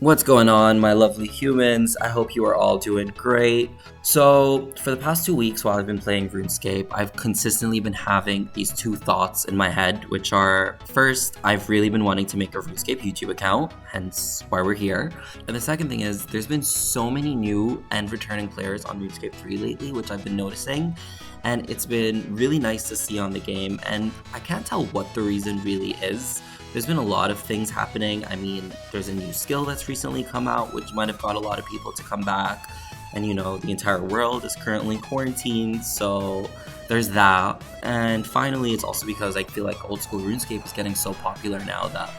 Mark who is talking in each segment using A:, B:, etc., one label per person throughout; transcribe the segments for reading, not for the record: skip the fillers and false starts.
A: What's going on, my lovely humans? I hope you are all doing great. So, for the past 2 weeks while I've been playing RuneScape, I've consistently been having these two thoughts in my head, which are, first, I've really been wanting to make a RuneScape YouTube account, hence why we're here. And the second thing is, there's been so many new and returning players on RuneScape 3 lately, which I've been noticing, and it's been really nice to see on the game, and I can't tell what the reason really is. There's been a lot of things happening. I mean, there's a new skill that's recently come out, which might have got a lot of people to come back. And you know, the entire world is currently quarantined, so there's that. And finally, it's also because I feel like old school RuneScape is getting so popular now that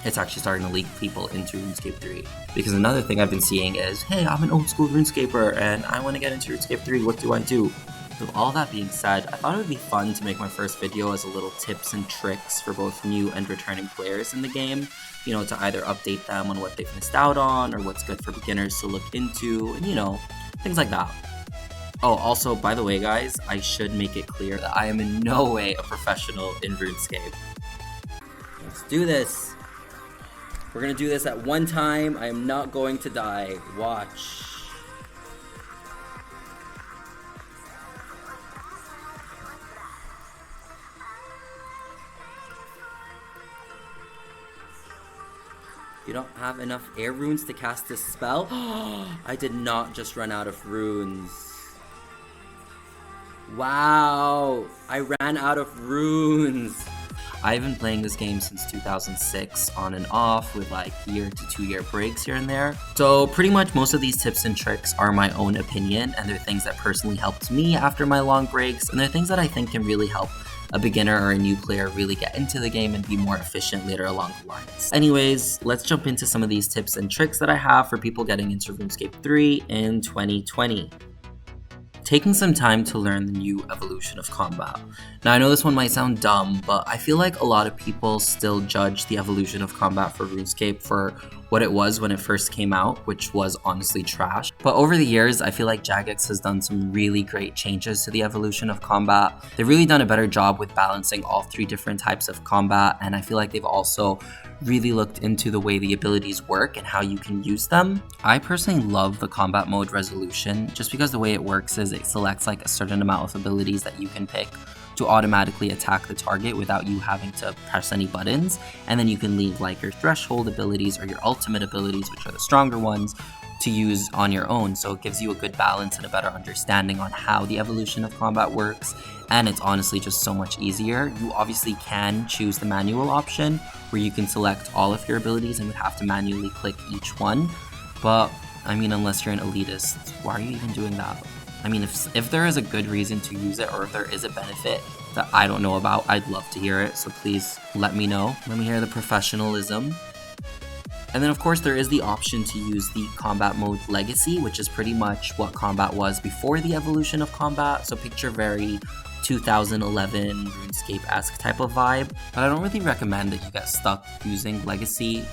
A: it's actually starting to leak people into RuneScape 3. Because another thing I've been seeing is, hey, I'm an old school RuneScaper and I want to get into RuneScape 3, what do I do? With all that being said, I thought it would be fun to make my first video as a little tips and tricks for both new and returning players in the game, you know, to either update them on what they've missed out on or what's good for beginners to look into, and you know, things like that. Oh, also, by the way guys, I should make it clear that I am in no way a professional in RuneScape. Let's do this. We're gonna do this at one time. I am not going to die. Watch. You don't have enough air runes to cast this spell? I did not just run out of runes. Wow, I ran out of runes. I've been playing this game since 2006 on and off with like 1 to 2 year breaks here and there. So pretty much most of these tips and tricks are my own opinion, and they're things that personally helped me after my long breaks, and they're things that I think can really help a beginner or a new player really get into the game and be more efficient later along the lines. Anyways, let's jump into some of these tips and tricks that I have for people getting into RuneScape 3 in 2020. Taking some time to learn the new evolution of combat. Now I know this one might sound dumb, but I feel like a lot of people still judge the evolution of combat for RuneScape for what it was when it first came out, which was honestly trash. But over the years, I feel like Jagex has done some really great changes to the evolution of combat. They've really done a better job with balancing all 3 different types of combat, and I feel like they've also really looked into the way the abilities work and how you can use them. I personally love the combat mode resolution just because the way it works is it selects like a certain amount of abilities that you can pick to automatically attack the target without you having to press any buttons, and then you can leave like your threshold abilities or your ultimate abilities, which are the stronger ones, to use on your own. So it gives you a good balance and a better understanding on how the evolution of combat works, and it's honestly just so much easier. You obviously can choose the manual option where you can select all of your abilities and would have to manually click each one, but I mean, unless you're an elitist, why are you even doing that? I mean, if there is a good reason to use it or if there is a benefit that I don't know about, I'd love to hear it, so please let me know. Let me hear the professionalism. And then of course there is the option to use the combat mode legacy, which is pretty much what combat was before the evolution of combat, so picture very 2011 RuneScape-esque type of vibe, but I don't really recommend that you get stuck using legacy.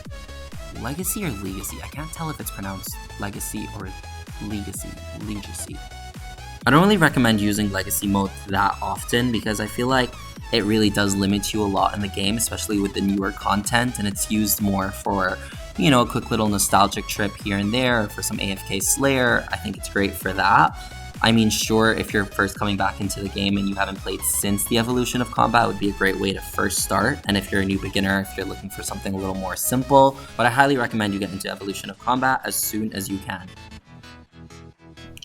A: Legacy or legacy? I can't tell if it's pronounced legacy or legacy. I don't really recommend using legacy mode that often because I feel like it really does limit you a lot in the game, especially with the newer content, and it's used more for, you know, a quick little nostalgic trip here and there, or for some AFK Slayer. I think it's great for that. I mean, sure, if you're first coming back into the game and you haven't played since the evolution of combat, it would be a great way to first start. And if you're a new beginner, if you're looking for something a little more simple, but I highly recommend you get into evolution of combat as soon as you can.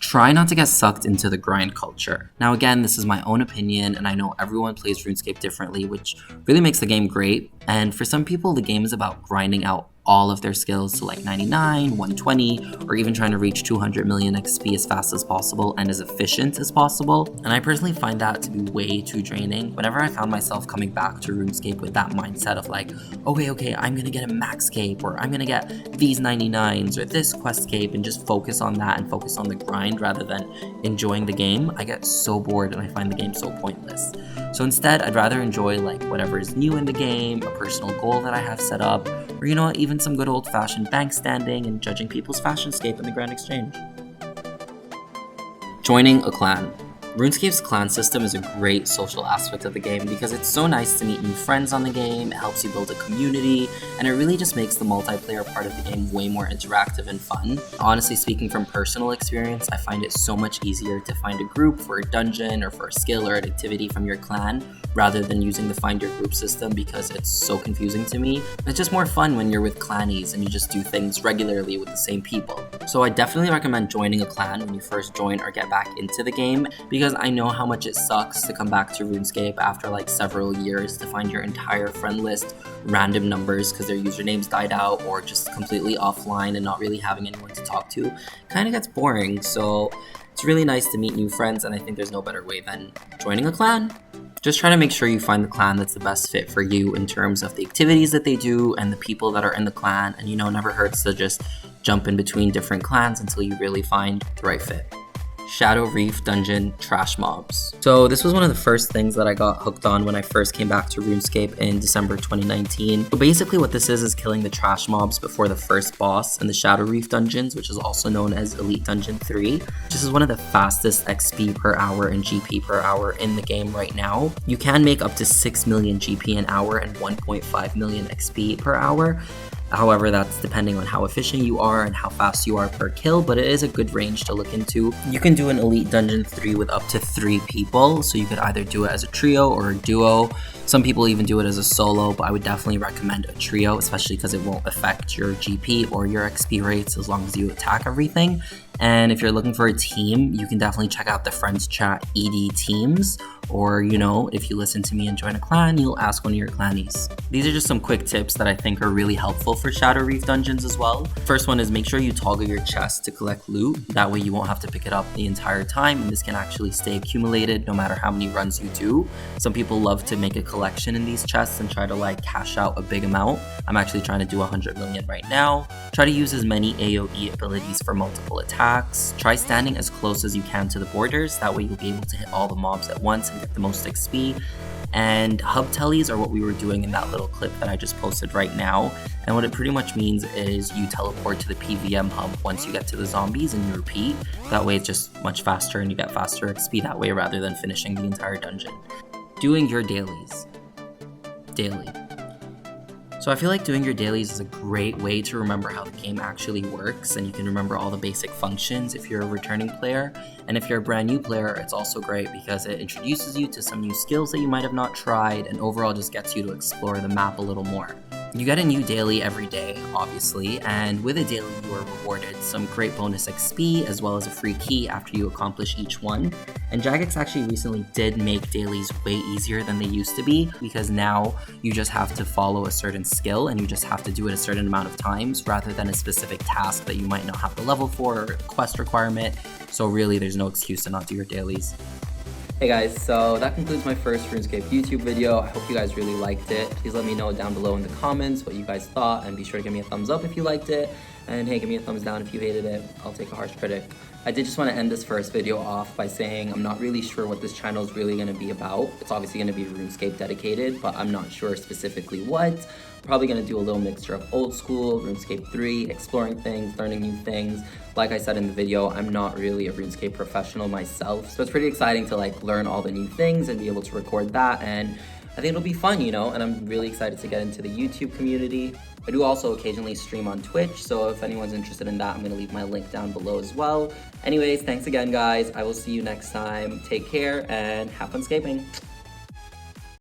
A: Try not to get sucked into the grind culture. Now again, this is my own opinion, and I know everyone plays RuneScape differently, which really makes the game great. And for some people, the game is about grinding out all of their skills to like 99, 120, or even trying to reach 200 million XP as fast as possible and as efficient as possible. And I personally find that to be way too draining. Whenever I found myself coming back to RuneScape with that mindset of like, okay, I'm gonna get a max cape, or I'm gonna get these 99s or this quest cape, and just focus on that and focus on the grind rather than enjoying the game, I get so bored and I find the game so pointless. So instead, I'd rather enjoy like whatever is new in the game, a personal goal that I have set up, or you know what, even some good old-fashioned bank standing and judging people's fashionscape in the Grand Exchange. Joining a clan. RuneScape's clan system is a great social aspect of the game because it's so nice to meet new friends on the game, it helps you build a community, and it really just makes the multiplayer part of the game way more interactive and fun. Honestly speaking, from personal experience, I find it so much easier to find a group for a dungeon or for a skill or an activity from your clan rather than using the find your group system because it's so confusing to me. It's just more fun when you're with clannies and you just do things regularly with the same people. So I definitely recommend joining a clan when you first join or get back into the game because I know how much it sucks to come back to RuneScape after like several years to find your entire friend list random numbers because their usernames died out or just completely offline and not really having anyone to talk to. Kind of gets boring, so it's really nice to meet new friends, and I think there's no better way than joining a clan. Just try to make sure you find the clan that's the best fit for you in terms of the activities that they do and the people that are in the clan, and never hurts to just jump in between different clans until you really find the right fit. Shadow Reef Dungeon Trash Mobs. So this was one of the first things that I got hooked on when I first came back to RuneScape in December 2019. So basically what this is killing the trash mobs before the first boss in the Shadow Reef dungeons, which is also known as Elite Dungeon 3. This is one of the fastest XP per hour and GP per hour in the game right now. You can make up to 6 million GP an hour and 1.5 million XP per hour. However, that's depending on how efficient you are and how fast you are per kill, but it is a good range to look into. You can do an Elite Dungeon 3 with up to 3 people, so you could either do it as a trio or a duo. Some people even do it as a solo, but I would definitely recommend a trio, especially because it won't affect your GP or your XP rates as long as you attack everything. And if you're looking for a team, you can definitely check out the Friends Chat ED teams, or if you listen to me and join a clan, you'll ask one of your clannies. These are just some quick tips that I think are really helpful for Shadow Reef dungeons as well. First one is make sure you toggle your chest to collect loot. That way you won't have to pick it up the entire time, and this can actually stay accumulated no matter how many runs you do. Some people love to make a collection in these chests and try to cash out a big amount. I'm actually trying to do 100 million right now. Try to use as many AoE abilities for multiple attacks. Try standing as close as you can to the borders. That way you'll be able to hit all the mobs at once and get the most XP. And hub tellies are what we were doing in that little clip that I just posted right now. And what it pretty much means is you teleport to the PVM hub once you get to the zombies and you repeat. That way it's just much faster and you get faster XP that way rather than finishing the entire dungeon. Doing your dailies. Daily. So I feel like doing your dailies is a great way to remember how the game actually works, and you can remember all the basic functions if you're a returning player. And if you're a brand new player, it's also great because it introduces you to some new skills that you might have not tried, and overall just gets you to explore the map a little more. You get a new daily every day, obviously, and with a daily you are rewarded some great bonus XP as well as a free key after you accomplish each one. And Jagex actually recently did make dailies way easier than they used to be because now you just have to follow a certain skill and you just have to do it a certain amount of times rather than a specific task that you might not have the level for or a quest requirement. So really there's no excuse to not do your dailies. Hey guys, so that concludes my first RuneScape YouTube video. I hope you guys really liked it. Please let me know down below in the comments what you guys thought, and be sure to give me a thumbs up if you liked it. And hey, give me a thumbs down if you hated it. I'll take a harsh critic. I did just want to end this first video off by saying I'm not really sure what this channel is really going to be about. It's obviously going to be RuneScape dedicated, but I'm not sure specifically what. Probably going to do a little mixture of old school, RuneScape 3, exploring things, learning new things. Like I said in the video, I'm not really a RuneScape professional myself, so it's pretty exciting to learn all the new things and be able to record that, and I think it'll be fun, and I'm really excited to get into the YouTube community. I do also occasionally stream on Twitch, so if anyone's interested in that, I'm going to leave my link down below as well. Anyways, thanks again guys, I will see you next time. Take care and have fun scaping.